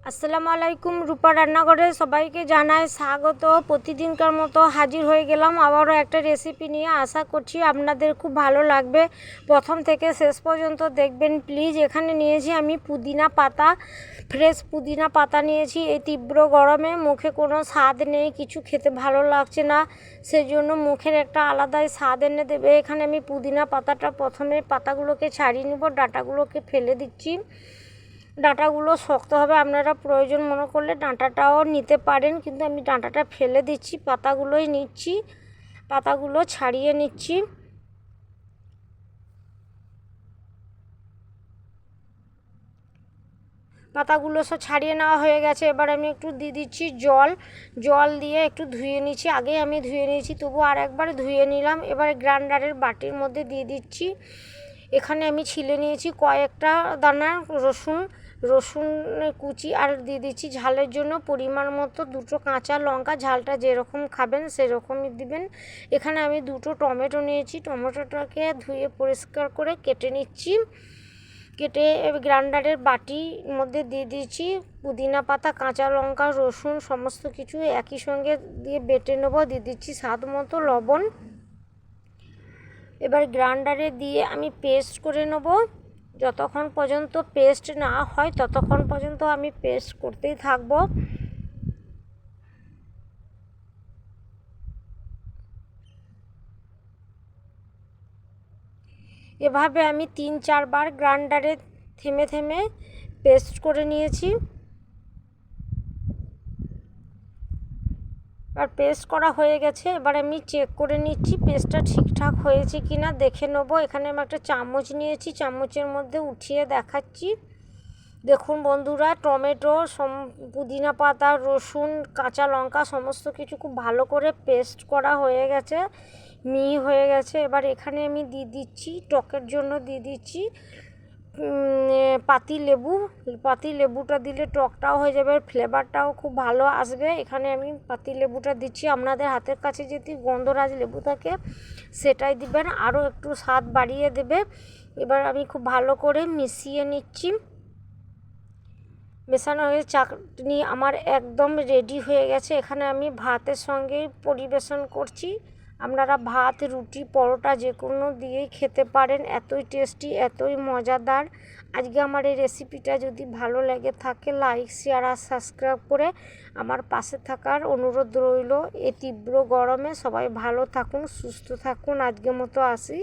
আসসালামু আলাইকুম। রূপা রান্নাঘরে সবাইকে জানাই স্বাগত। প্রতিদিনকার মতো হাজির হয়ে গেলাম আবারও একটা রেসিপি নিয়ে। আশা করছি আপনাদের খুব ভালো লাগবে। প্রথম থেকে শেষ পর্যন্ত দেখবেন প্লিজ। এখানে নিয়েছি আমি পুদিনা পাতা, ফ্রেশ পুদিনা পাতা নিয়েছি। এই তীব্র গরমে মুখে কোনো স্বাদ নেই, কিছু খেতে ভালো লাগছে না, সেজন্য মুখের একটা আলাদাই স্বাদ এনে দেবে। এখানে আমি পুদিনা পাতাটা প্রথমে পাতাগুলোকে ছাড়িয়ে নেব, ডাঁটাগুলোকে ফেলে দিচ্ছি। ডাঁটাগুলো শক্ত হবে, আপনারা প্রয়োজন মনে করলে ডাঁটাটাও নিতে পারেন, কিন্তু আমি ডাঁটাটা ফেলে দিচ্ছি, পাতাগুলোই নিচ্ছি, পাতাগুলো ছাড়িয়ে নিচ্ছি। পাতাগুলো সব ছাড়িয়ে নেওয়া হয়ে গেছে। এবার আমি একটু দিয়ে দিচ্ছি জল দিয়ে একটু ধুয়ে নিচ্ছি। আগে আমি ধুয়ে নিয়েছি, তবু আর একবার ধুয়ে নিলাম। এবার গ্রাইন্ডারের বাটির মধ্যে দিয়ে দিচ্ছি। এখানে আমি ছিলে নিয়েছি কয়েকটা দানা রসুন কুচি, আর দিয়ে দিচ্ছি ঝালের জন্য পরিমাণ মতো 2টো কাঁচা লঙ্কা। ঝালটা যেরকম খাবেন সেরকমই দিবেন। এখানে আমি 2টো টমেটো নিয়েছি, টমেটোটাকে ধুয়ে পরিষ্কার করে কেটে নিচ্ছি। কেটে গ্রাইন্ডারের বাটির মধ্যে দিয়ে দিয়েছি পুদিনা পাতা, কাঁচা লঙ্কা, রসুন সমস্ত কিছু একই সঙ্গে দিয়ে বেটে নেব। দিয়ে দিচ্ছি স্বাদ মতো লবণ। এবার গ্রাইন্ডারে দিয়ে আমি পেস্ট করে নেব। যতক্ষণ পর্যন্ত পেস্ট না হয় ততক্ষণ পর্যন্ত আমি পেস্ট করতেই থাকব। এভাবে আমি 3-4 বার গ্রাইন্ডারে থেমে থেমে পেস্ট করে নিয়েছি। আর পেস্ট করা হয়ে গেছে। এবার আমি চেক করে নিচ্ছি পেস্টটা ঠিকঠাক হয়েছে কিনা, দেখে নেবো। এখানে আমি একটা চামচ নিয়েছি, চামচের মধ্যে উঠিয়ে দেখাচ্ছি। দেখুন বন্ধুরা, টমেটো, পুদিনা পাতা, রসুন, কাঁচা লঙ্কা সমস্ত কিছু খুব ভালো করে পেস্ট করা হয়ে গেছে, মিহি হয়ে গেছে। এবার এখানে আমি দিয়ে দিচ্ছি, টকের জন্য দিয়ে দিচ্ছি পাতি লেবুটা দিলে টকটাও হয়ে যাবে, ফ্লেভারটাও খুব ভালো আসবে। এখানে আমি পাতি লেবুটা দিচ্ছি। আপনাদের হাতের কাছে যদি গন্ধরাজ লেবু থাকে সেটাই দিবেন, আরও একটু স্বাদ বাড়িয়ে দেবে। এবার আমি খুব ভালো করে মিশিয়ে নিচ্ছি। মেশানো হয়ে চাটনি আমার একদম রেডি হয়ে গেছে। এখানে আমি ভাতের সঙ্গে পরিবেশন করছি। আপনারা ভাত, রুটি, পরোটা যে কোনো দিয়েই খেতে পারেন। এতই টেস্টি, এতই মজাদার। আজকে আমার এই রেসিপিটা যদি ভালো লেগে থাকে লাইক, শেয়ার আর সাবস্ক্রাইব করে আমার পাশে থাকার অনুরোধ রইল। এই তীব্র গরমে সবাই ভালো থাকুন, সুস্থ থাকুন। আজকের মতো আসি।